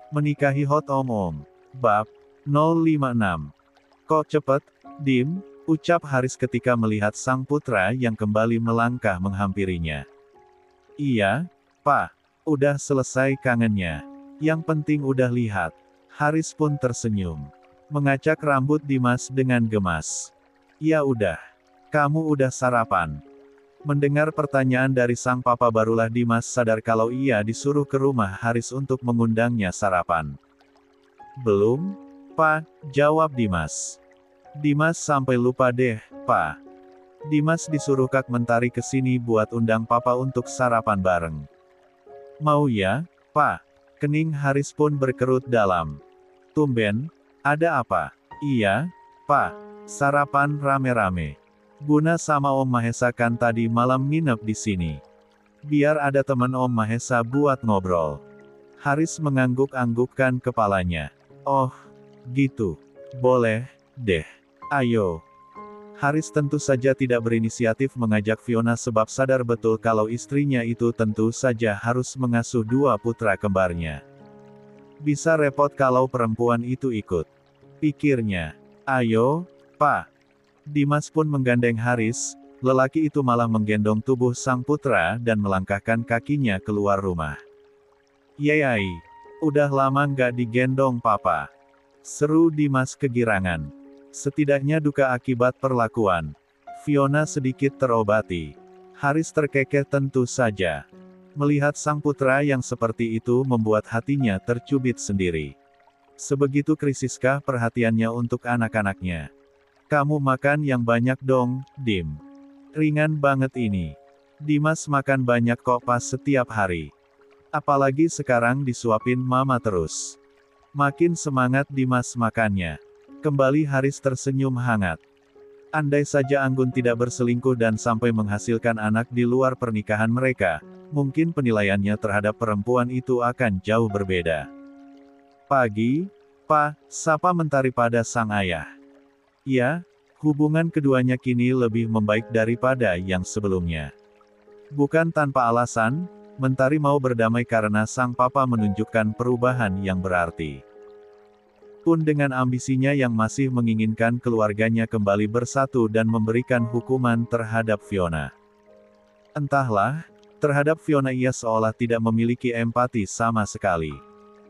Menikahi Hot Om. Bab 056. Kok cepet, Dim? Ucap Haris ketika melihat sang putra yang kembali melangkah menghampirinya. Iya, Pak. Udah selesai kangennya. Yang penting udah lihat. Haris pun tersenyum. Mengacak rambut Dimas dengan gemas. Ya udah. Kamu udah sarapan? Mendengar pertanyaan dari sang papa barulah Dimas sadar kalau ia disuruh ke rumah Haris untuk mengundangnya sarapan. Belum, Pak, jawab Dimas. Dimas sampai lupa deh, Pak. Dimas disuruh Kak Mentari ke sini buat undang papa untuk sarapan bareng. Mau ya, Pak? Kening Haris pun berkerut dalam. Tumben, ada apa? Iya, Pak. Sarapan rame-rame. Buna sama Om Mahesa kan tadi malam nginep di sini. Biar ada teman Om Mahesa buat ngobrol. Haris mengangguk-anggukkan kepalanya. Oh, gitu. Boleh, deh. Ayo. Haris tentu saja tidak berinisiatif mengajak Fiona sebab sadar betul kalau istrinya itu tentu saja harus mengasuh dua putra kembarnya. Bisa repot kalau perempuan itu ikut. Pikirnya. Ayo, Pak. Dimas pun menggandeng Haris, lelaki itu malah menggendong tubuh sang putra dan melangkahkan kakinya keluar rumah. Yai, udah lama nggak digendong papa. Seru Dimas kegirangan. Setidaknya duka akibat perlakuan Fiona sedikit terobati. Haris terkekeh tentu saja. Melihat sang putra yang seperti itu membuat hatinya tercubit sendiri. Sebegitu krisiskah perhatiannya untuk anak-anaknya? Kamu makan yang banyak dong, Dim. Ringan banget ini. Dimas makan banyak kok pas setiap hari. Apalagi sekarang disuapin mama terus. Makin semangat Dimas makannya. Kembali Haris tersenyum hangat. Andai saja Anggun tidak berselingkuh dan sampai menghasilkan anak di luar pernikahan mereka, mungkin penilaiannya terhadap perempuan itu akan jauh berbeda. Pagi, Pak, sapa Mentari pada sang ayah. Ya, hubungan keduanya kini lebih membaik daripada yang sebelumnya. Bukan tanpa alasan, Mentari mau berdamai karena sang papa menunjukkan perubahan yang berarti. Pun dengan ambisinya yang masih menginginkan keluarganya kembali bersatu dan memberikan hukuman terhadap Fiona. Entahlah, terhadap Fiona ia seolah tidak memiliki empati sama sekali.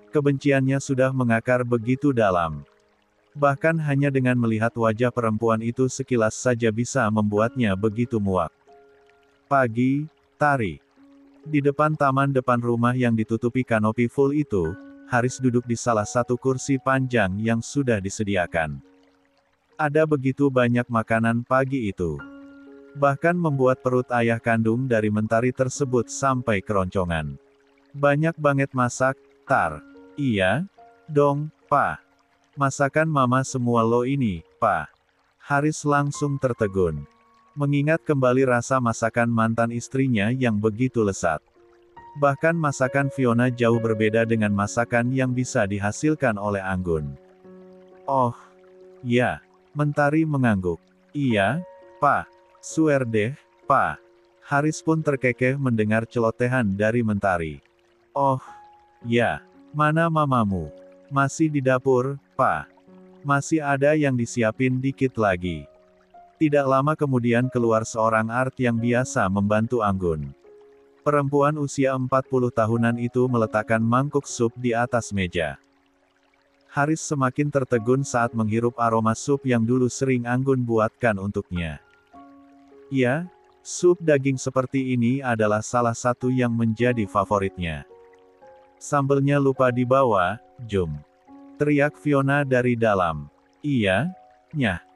Kebenciannya sudah mengakar begitu dalam. Bahkan hanya dengan melihat wajah perempuan itu sekilas saja bisa membuatnya begitu muak. Pagi, Tari. Di depan taman depan rumah yang ditutupi kanopi full itu, Haris duduk di salah satu kursi panjang yang sudah disediakan. Ada begitu banyak makanan pagi itu. Bahkan membuat perut ayah kandung dari Mentari tersebut sampai keroncongan. Banyak banget masak, Tar. Iya? Dong, Pak. Masakan mama semua lo ini, Pak. Haris langsung tertegun. Mengingat kembali rasa masakan mantan istrinya yang begitu lezat. Bahkan masakan Fiona jauh berbeda dengan masakan yang bisa dihasilkan oleh Anggun. Oh, ya. Mentari mengangguk. Iya, Pak. Swear deh, Pak. Haris pun terkekeh mendengar celotehan dari Mentari. Oh, ya. Mana mamamu? Masih di dapur, Pak. Masih ada yang disiapin dikit lagi. Tidak lama kemudian keluar seorang art yang biasa membantu Anggun. Perempuan usia 40 tahunan itu meletakkan mangkuk sup di atas meja. Haris semakin tertegun saat menghirup aroma sup yang dulu sering Anggun buatkan untuknya. Ya, sup daging seperti ini adalah salah satu yang menjadi favoritnya. Sambelnya lupa dibawa, Jum. Teriak Fiona dari dalam. Iya? Nyah.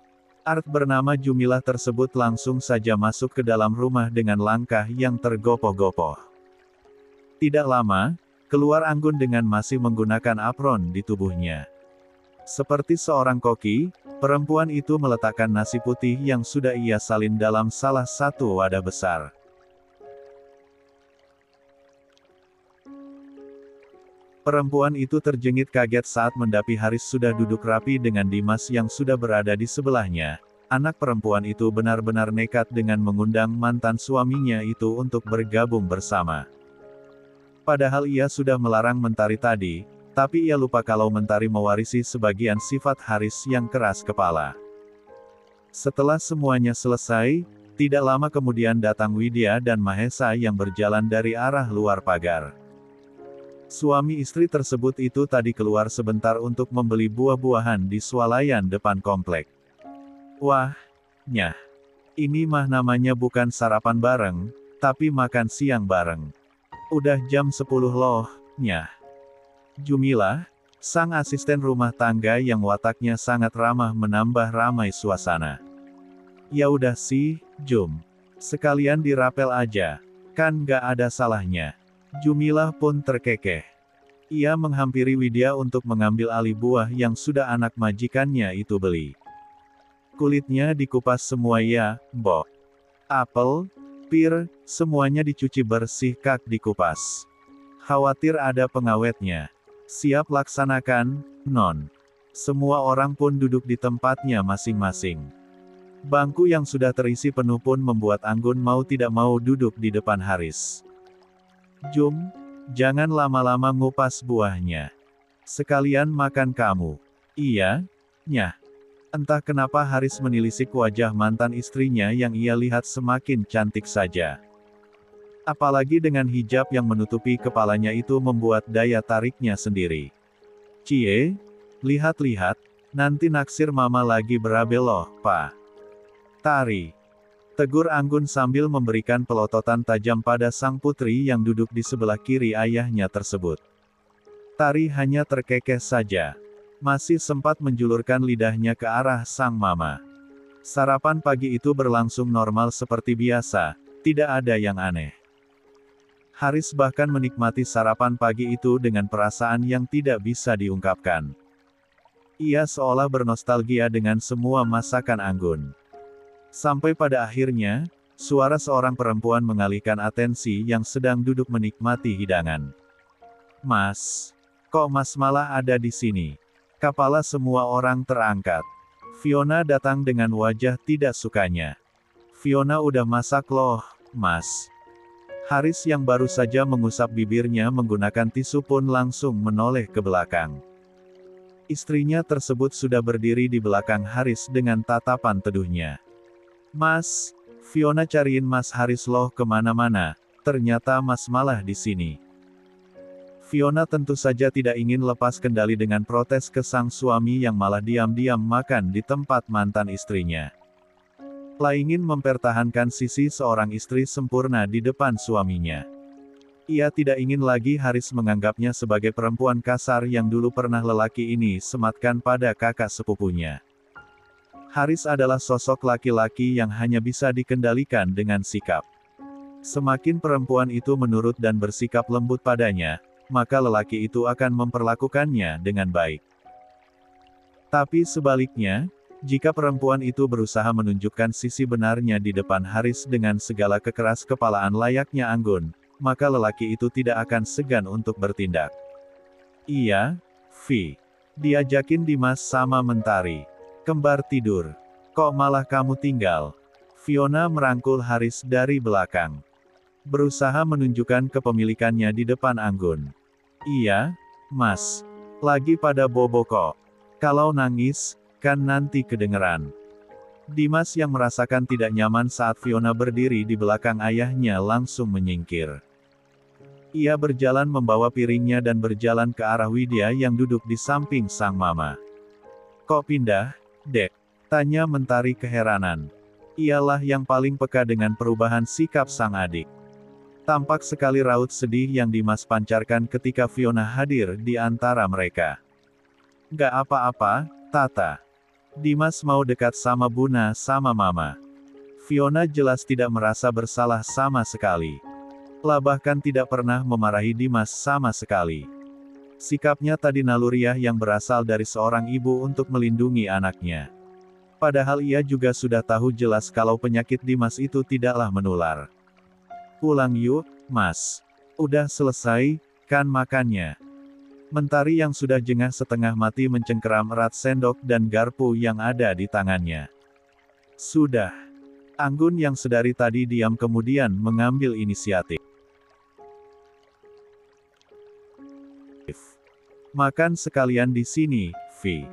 Art bernama Jumilah tersebut langsung saja masuk ke dalam rumah dengan langkah yang tergopoh-gopoh. Tidak lama, keluar Anggun dengan masih menggunakan apron di tubuhnya. Seperti seorang koki, perempuan itu meletakkan nasi putih yang sudah ia salin dalam salah satu wadah besar. Perempuan itu terjengit kaget saat mendapi Haris sudah duduk rapi dengan Dimas yang sudah berada di sebelahnya. Anak perempuan itu benar-benar nekat dengan mengundang mantan suaminya itu untuk bergabung bersama. Padahal ia sudah melarang Mentari tadi, Tapi ia lupa kalau Mentari mewarisi sebagian sifat Haris yang keras kepala. Setelah semuanya selesai, tidak lama kemudian datang Widya dan Mahesa yang berjalan dari arah luar pagar. Suami istri tersebut itu tadi keluar sebentar untuk membeli buah-buahan di swalayan depan komplek. Wah, nyah. Ini mah namanya bukan sarapan bareng, tapi makan siang bareng. Udah jam 10 loh, nyah. Jumilah, sang asisten rumah tangga yang wataknya sangat ramah menambah ramai suasana. Ya udah sih, Jum. Sekalian dirapel aja. Kan gak ada salahnya. Jumilah pun terkekeh. Ia menghampiri Widya untuk mengambil alih buah yang sudah anak majikannya itu beli. Kulitnya dikupas semua ya, Mbok. Apel, pir, semuanya dicuci bersih kak dikupas. Khawatir ada pengawetnya. Siap laksanakan, Non. Semua orang pun duduk di tempatnya masing-masing. Bangku yang sudah terisi penuh pun membuat Anggun mau tidak mau duduk di depan Haris. Jum, jangan lama-lama ngupas buahnya. Sekalian makan kamu. Iya, nyah. Entah kenapa Haris menelisik wajah mantan istrinya yang ia lihat semakin cantik saja. Apalagi dengan hijab yang menutupi kepalanya itu membuat daya tariknya sendiri. Cie, lihat-lihat, nanti naksir mama lagi berabe loh, Pak. Tari. Tegur Anggun sambil memberikan pelototan tajam pada sang putri yang duduk di sebelah kiri ayahnya tersebut. Tari hanya terkekeh saja. Masih sempat menjulurkan lidahnya ke arah sang mama. Sarapan pagi itu berlangsung normal seperti biasa, tidak ada yang aneh. Haris bahkan menikmati sarapan pagi itu dengan perasaan yang tidak bisa diungkapkan. Ia seolah bernostalgia dengan semua masakan Anggun. Sampai pada akhirnya, suara seorang perempuan mengalihkan atensi yang sedang duduk menikmati hidangan. Mas, kok Mas malah ada di sini? Kepala semua orang terangkat. Fiona datang dengan wajah tidak sukanya. Fiona udah masak loh, Mas. Haris yang baru saja mengusap bibirnya menggunakan tisu pun langsung menoleh ke belakang. Istrinya tersebut sudah berdiri di belakang Haris dengan tatapan teduhnya. Mas, Fiona cariin Mas Haris loh kemana-mana, ternyata Mas malah di sini. Fiona tentu saja tidak ingin lepas kendali dengan protes ke sang suami yang malah diam-diam makan di tempat mantan istrinya. Lah ingin mempertahankan sisi seorang istri sempurna di depan suaminya. Ia tidak ingin lagi Haris menganggapnya sebagai perempuan kasar yang dulu pernah lelaki ini sematkan pada kakak sepupunya. Haris adalah sosok laki-laki yang hanya bisa dikendalikan dengan sikap. Semakin perempuan itu menurut dan bersikap lembut padanya, maka lelaki itu akan memperlakukannya dengan baik. Tapi sebaliknya, jika perempuan itu berusaha menunjukkan sisi benarnya di depan Haris dengan segala kekeras kepalaan layaknya Anggun, maka lelaki itu tidak akan segan untuk bertindak. Iya, Vi. Diajakin Dimas sama Mentari. Kembar tidur. Kok malah kamu tinggal? Fiona merangkul Haris dari belakang. Berusaha menunjukkan kepemilikannya di depan Anggun. Iya, Mas. Lagi pada bobo kok. Kalau nangis, kan nanti kedengeran. Dimas yang merasakan tidak nyaman saat Fiona berdiri di belakang ayahnya langsung menyingkir. Ia berjalan membawa piringnya dan berjalan ke arah Widya yang duduk di samping sang mama. Kok pindah, Dek? Tanya Mentari keheranan. Ialah yang paling peka dengan perubahan sikap sang adik. Tampak sekali raut sedih yang Dimas pancarkan ketika Fiona hadir di antara mereka. Gak apa-apa, Tata. Dimas mau dekat sama Buna sama Mama. Fiona jelas tidak merasa bersalah sama sekali. Lah bahkan tidak pernah memarahi Dimas sama sekali. Sikapnya tadi naluriah yang berasal dari seorang ibu untuk melindungi anaknya. Padahal ia juga sudah tahu jelas kalau penyakit Dimas itu tidaklah menular. Pulang yuk, Mas. Udah selesai, kan makannya? Mentari yang sudah jengah setengah mati mencengkeram erat sendok dan garpu yang ada di tangannya. Sudah. Anggun yang sedari tadi diam kemudian mengambil inisiatif. Makan sekalian di sini, Vi.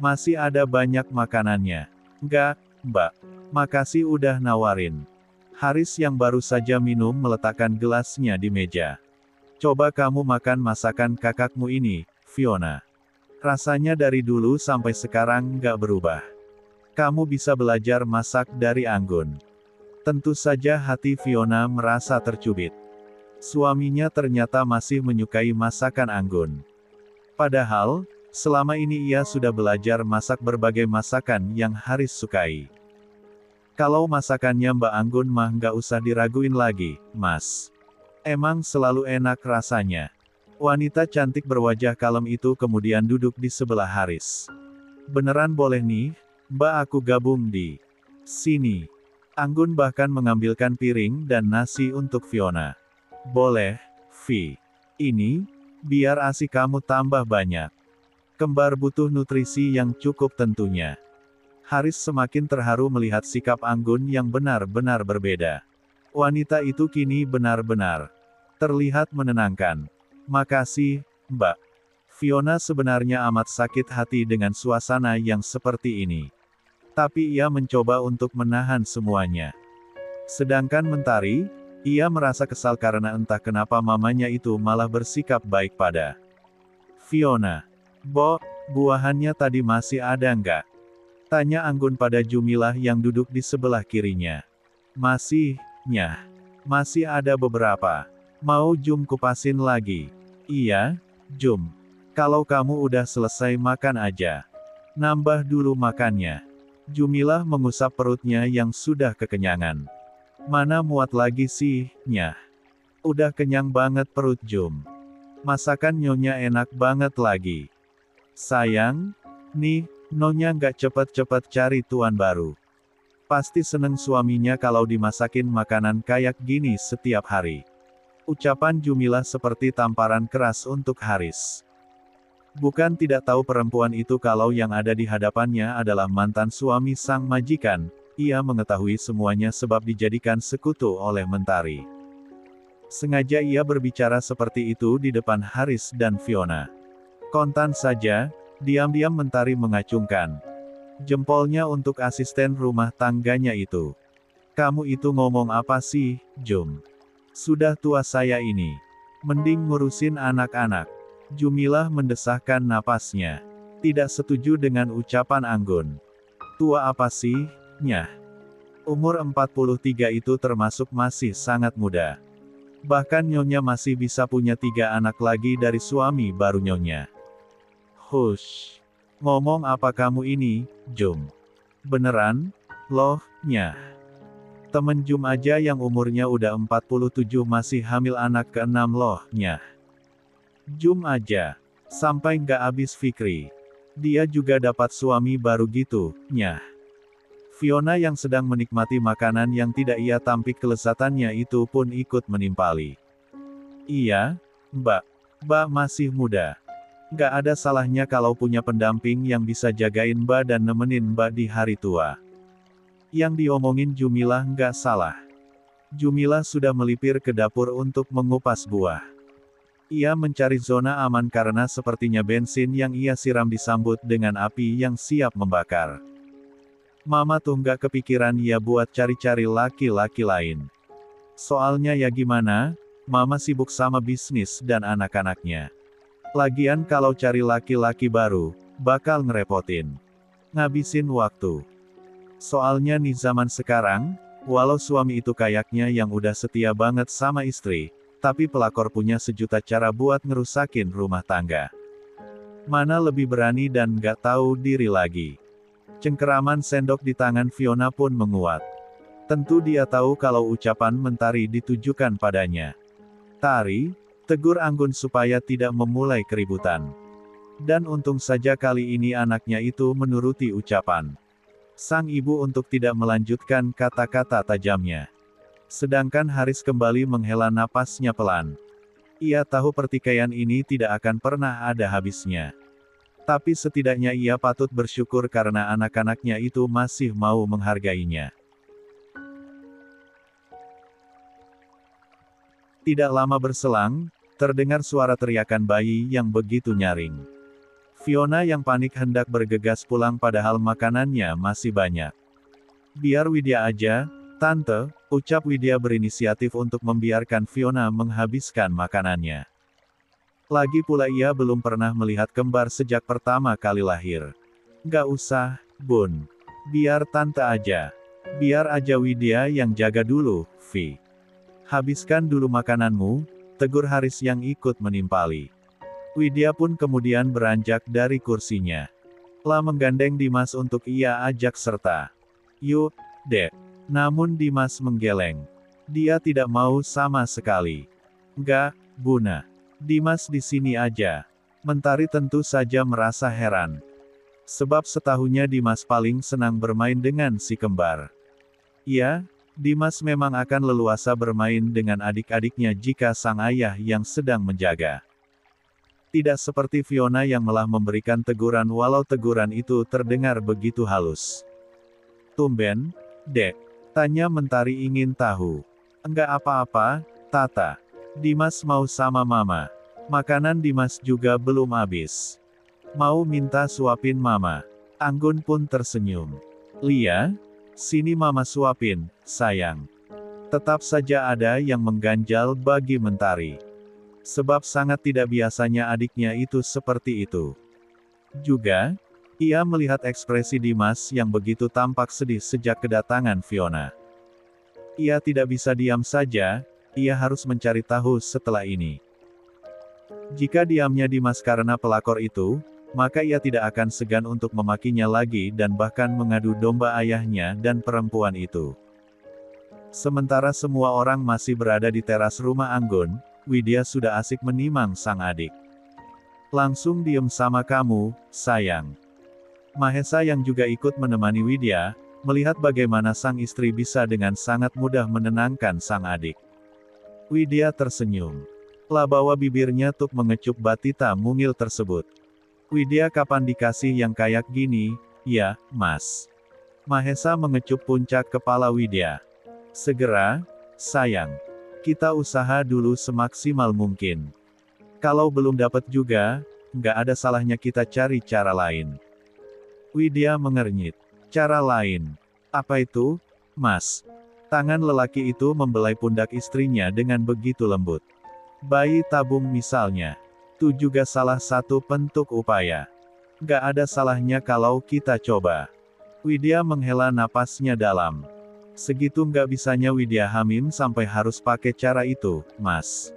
Masih ada banyak makanannya. Enggak, Mbak. Makasih udah nawarin. Haris yang baru saja minum meletakkan gelasnya di meja. Coba kamu makan masakan kakakmu ini, Fiona. Rasanya dari dulu sampai sekarang nggak berubah. Kamu bisa belajar masak dari Anggun. Tentu saja hati Fiona merasa tercubit. Suaminya ternyata masih menyukai masakan Anggun. Padahal, selama ini ia sudah belajar masak berbagai masakan yang Haris sukai. Kalau masakannya Mbak Anggun mah nggak usah diraguin lagi, Mas. Emang selalu enak rasanya. Wanita cantik berwajah kalem itu kemudian duduk di sebelah Haris. Beneran boleh nih, Mbak aku gabung di sini. Anggun bahkan mengambilkan piring dan nasi untuk Fiona. Boleh, Vi. Ini, biar ASI kamu tambah banyak. Kembar butuh nutrisi yang cukup tentunya. Haris semakin terharu melihat sikap Anggun yang benar-benar berbeda. Wanita itu kini benar-benar terlihat menenangkan. Makasih, Mbak. Fiona sebenarnya amat sakit hati dengan suasana yang seperti ini. Tapi ia mencoba untuk menahan semuanya. Sedangkan Mentari, ia merasa kesal karena entah kenapa mamanya itu malah bersikap baik pada Fiona. Buahannya tadi masih ada nggak? Tanya Anggun pada Jumilah yang duduk di sebelah kirinya. Masih, Nyah. Masih ada beberapa. Mau Jum kupasin lagi? Iya, Jum. Kalau kamu udah selesai makan aja. Nambah dulu makannya. Jumilah mengusap perutnya yang sudah kekenyangan. Mana muat lagi sih, Nyah. Udah kenyang banget perut Jum. Masakan Nyonya enak banget lagi. Sayang, nih, Nyonya nggak cepet-cepet cari tuan baru. Pasti seneng suaminya kalau dimasakin makanan kayak gini setiap hari. Ucapan Jumilah seperti tamparan keras untuk Haris. Bukan tidak tahu perempuan itu kalau yang ada di hadapannya adalah mantan suami sang majikan, ia mengetahui semuanya sebab dijadikan sekutu oleh Mentari. Sengaja ia berbicara seperti itu di depan Haris dan Fiona. Kontan saja, diam-diam Mentari mengacungkan jempolnya untuk asisten rumah tangganya itu. Kamu itu ngomong apa sih, Jum? Sudah tua saya ini. Mending ngurusin anak-anak. Jumilah mendesahkan napasnya. Tidak setuju dengan ucapan Anggun. Tua apa sih, Nyah? Umur 43 itu termasuk masih sangat muda. Bahkan Nyonya masih bisa punya 3 anak lagi dari suami baru Nyonya. Hush. Ngomong apa kamu ini, Jum? Beneran? Loh, Nyah. Temen Jum aja yang umurnya udah 47 masih hamil anak ke-6 loh, Nyah. Jum aja. Sampai nggak habis Fikri. Dia juga dapat suami baru gitu, Nyah. Fiona yang sedang menikmati makanan yang tidak ia tampik kelezatannya itu pun ikut menimpali. Iya, Mbak. Mbak masih muda. Gak ada salahnya kalau punya pendamping yang bisa jagain Mbak dan nemenin Mbak di hari tua. Yang diomongin Jumilah nggak salah. Jumilah sudah melipir ke dapur untuk mengupas buah. Ia mencari zona aman karena sepertinya bensin yang ia siram disambut dengan api yang siap membakar. Mama tuh nggak kepikiran ia buat cari-cari laki-laki lain. Soalnya ya gimana, Mama sibuk sama bisnis dan anak-anaknya. Lagian kalau cari laki-laki baru, bakal ngerepotin. Ngabisin waktu. Soalnya nih zaman sekarang, walau suami itu kayaknya yang udah setia banget sama istri, tapi pelakor punya sejuta cara buat ngerusakin rumah tangga. Mana lebih berani dan gak tahu diri lagi. Cengkeraman sendok di tangan Fiona pun menguat. Tentu dia tahu kalau ucapan Mentari ditujukan padanya. Tari, tegur Anggun supaya tidak memulai keributan. Dan untung saja kali ini anaknya itu menuruti ucapan sang ibu untuk tidak melanjutkan kata-kata tajamnya. Sedangkan Haris kembali menghela napasnya pelan. Ia tahu pertikaian ini tidak akan pernah ada habisnya. Tapi setidaknya ia patut bersyukur karena anak-anaknya itu masih mau menghargainya. Tidak lama berselang, Terdengar suara teriakan bayi yang begitu nyaring. Fiona yang panik hendak bergegas pulang padahal makanannya masih banyak. Biar Widya aja, Tante, ucap Widya berinisiatif untuk membiarkan Fiona menghabiskan makanannya. Lagi pula ia belum pernah melihat kembar sejak pertama kali lahir. Gak usah, Bun. Biar Tante aja. Biar aja Widya yang jaga dulu, Vi. Habiskan dulu makananmu, tegur Haris yang ikut menimpali. Widya pun kemudian beranjak dari kursinya. Lah menggandeng Dimas untuk ia ajak serta. Yuk, Dek. Namun Dimas menggeleng. Dia tidak mau sama sekali. Enggak, Buna. Dimas di sini aja. Mentari tentu saja merasa heran. Sebab setahunnya Dimas paling senang bermain dengan si kembar. Ya, Dimas memang akan leluasa bermain dengan adik-adiknya jika sang ayah yang sedang menjaga. Tidak seperti Fiona yang malah memberikan teguran walau teguran itu terdengar begitu halus. Tumben, Dek? Tanya Mentari ingin tahu. Enggak apa-apa, Tata. Dimas mau sama Mama. Makanan Dimas juga belum habis. Mau minta suapin Mama. Anggun pun tersenyum. Lia, sini Mama suapin, sayang. Tetap saja ada yang mengganjal bagi Mentari. Sebab sangat tidak biasanya adiknya itu seperti itu. Juga, ia melihat ekspresi Dimas yang begitu tampak sedih sejak kedatangan Fiona. Ia tidak bisa diam saja, ia harus mencari tahu setelah ini. Jika diamnya Dimas karena pelakor itu, maka ia tidak akan segan untuk memakinya lagi dan bahkan mengadu domba ayahnya dan perempuan itu. Sementara semua orang masih berada di teras rumah Anggun, Widya sudah asik menimang sang adik. Langsung diem sama kamu, sayang. Mahesa yang juga ikut menemani Widya, melihat bagaimana sang istri bisa dengan sangat mudah menenangkan sang adik. Widya tersenyum. Lah bawa bibirnya tuk mengecup batita mungil tersebut. Widya kapan dikasih yang kayak gini, ya, Mas? Mahesa mengecup puncak kepala Widya. Segera, sayang. Kita usaha dulu semaksimal mungkin. Kalau belum dapat juga, nggak ada salahnya kita cari cara lain. Widya mengernyit. Cara lain. Apa itu, Mas? Tangan lelaki itu membelai pundak istrinya dengan begitu lembut. Bayi tabung misalnya. Itu juga salah satu bentuk upaya. Nggak ada salahnya kalau kita coba. Widya menghela napasnya dalam. Segitu nggak bisanya Widya hamim sampai harus pakai cara itu, Mas.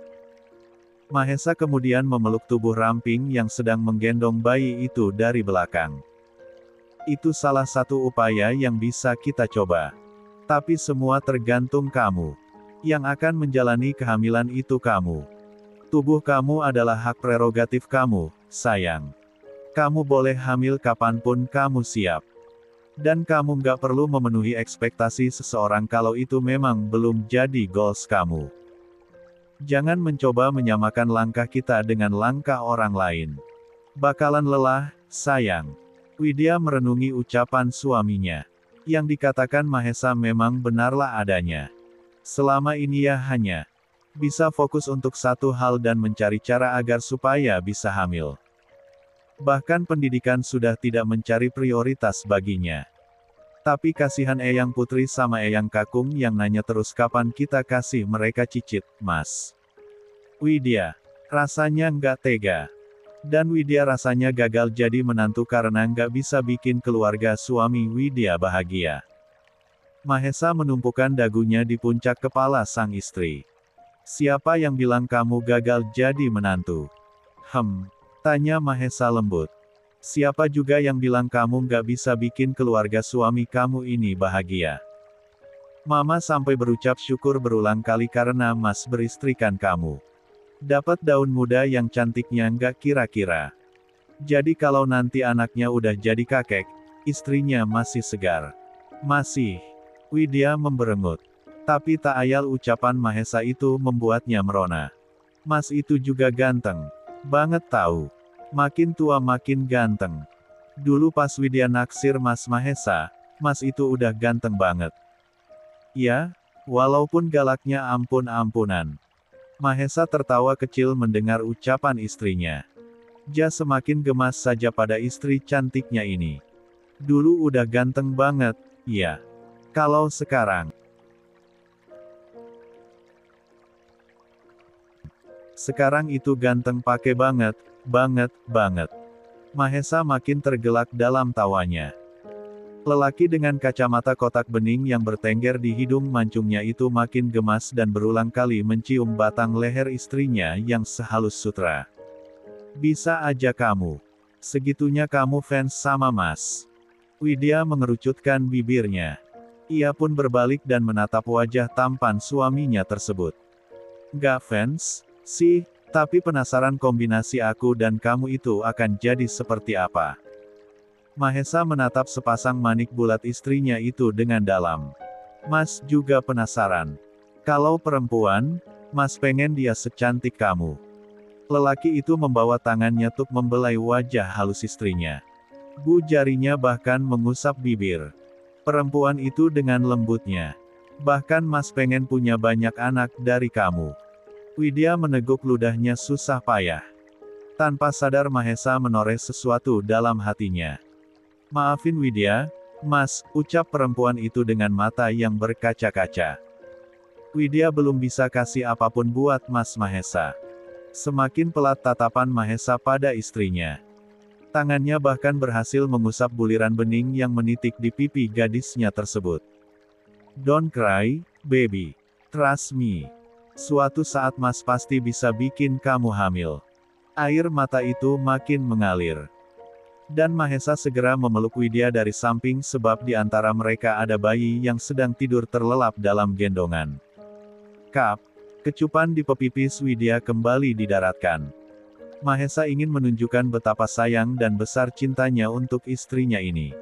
Mahesa kemudian memeluk tubuh ramping yang sedang menggendong bayi itu dari belakang. Itu salah satu upaya yang bisa kita coba. Tapi semua tergantung kamu. Yang akan menjalani kehamilan itu kamu. Tubuh kamu adalah hak prerogatif kamu, sayang. Kamu boleh hamil kapanpun kamu siap. Dan kamu nggak perlu memenuhi ekspektasi seseorang kalau itu memang belum jadi goals kamu. Jangan mencoba menyamakan langkah kita dengan langkah orang lain. Bakalan lelah, sayang. Widya merenungi ucapan suaminya. Yang dikatakan Mahesa memang benarlah adanya. Selama ini ia hanya bisa fokus untuk satu hal dan mencari cara agar supaya bisa hamil. Bahkan pendidikan sudah tidak mencari prioritas baginya. Tapi kasihan Eyang Putri sama Eyang Kakung yang nanya terus kapan kita kasih mereka cicit, Mas. Widya, rasanya nggak tega. Dan Widya rasanya gagal jadi menantu karena nggak bisa bikin keluarga suami Widya bahagia. Mahesa menumpukan dagunya di puncak kepala sang istri. Siapa yang bilang kamu gagal jadi menantu? Tanya Mahesa lembut. Siapa juga yang bilang kamu nggak bisa bikin keluarga suami kamu ini bahagia? Mama sampai berucap syukur berulang kali karena Mas beristrikan kamu. Dapat daun muda yang cantiknya nggak kira-kira. Jadi kalau nanti anaknya udah jadi kakek, istrinya masih segar. Masih. Widya memberengut. Tapi tak ayal ucapan Mahesa itu membuatnya merona. Mas itu juga ganteng. Banget tahu. Makin tua makin ganteng. Dulu pas Widya naksir Mas Mahesa, Mas itu udah ganteng banget. Ya, walaupun galaknya ampun-ampunan. Mahesa tertawa kecil mendengar ucapan istrinya. Ja semakin gemas saja pada istri cantiknya ini. Dulu udah ganteng banget, ya. Kalau sekarang itu ganteng pake banget, banget. Mahesa makin tergelak dalam tawanya. Lelaki dengan kacamata kotak bening yang bertengger di hidung mancungnya itu makin gemas dan berulang kali mencium batang leher istrinya yang sehalus sutra. Bisa aja kamu. Segitunya kamu fans sama Mas. Widya mengerucutkan bibirnya. Ia pun berbalik dan menatap wajah tampan suaminya tersebut. Gak fans, sih, tapi penasaran kombinasi aku dan kamu itu akan jadi seperti apa. Mahesa menatap sepasang manik bulat istrinya itu dengan dalam. Mas juga penasaran. Kalau perempuan, Mas pengen dia secantik kamu. Lelaki itu membawa tangannya untuk membelai wajah halus istrinya. Bu jarinya bahkan mengusap bibir. Perempuan itu dengan lembutnya. Bahkan Mas pengen punya banyak anak dari kamu. Widya meneguk ludahnya susah payah. Tanpa sadar Mahesa menoreh sesuatu dalam hatinya. Maafin Widya, Mas, ucap perempuan itu dengan mata yang berkaca-kaca. Widya belum bisa kasih apapun buat Mas Mahesa. Semakin pelat tatapan Mahesa pada istrinya. Tangannya bahkan berhasil mengusap buliran bening yang menitik di pipi gadisnya tersebut. Don't cry, baby. Trust me. Suatu saat Mas pasti bisa bikin kamu hamil. Air mata itu makin mengalir. Dan Mahesa segera memeluk Widya dari samping sebab di antara mereka ada bayi yang sedang tidur terlelap dalam gendongan. Kap, kecupan di pepipis Widya kembali didaratkan. Mahesa ingin menunjukkan betapa sayang dan besar cintanya untuk istrinya ini.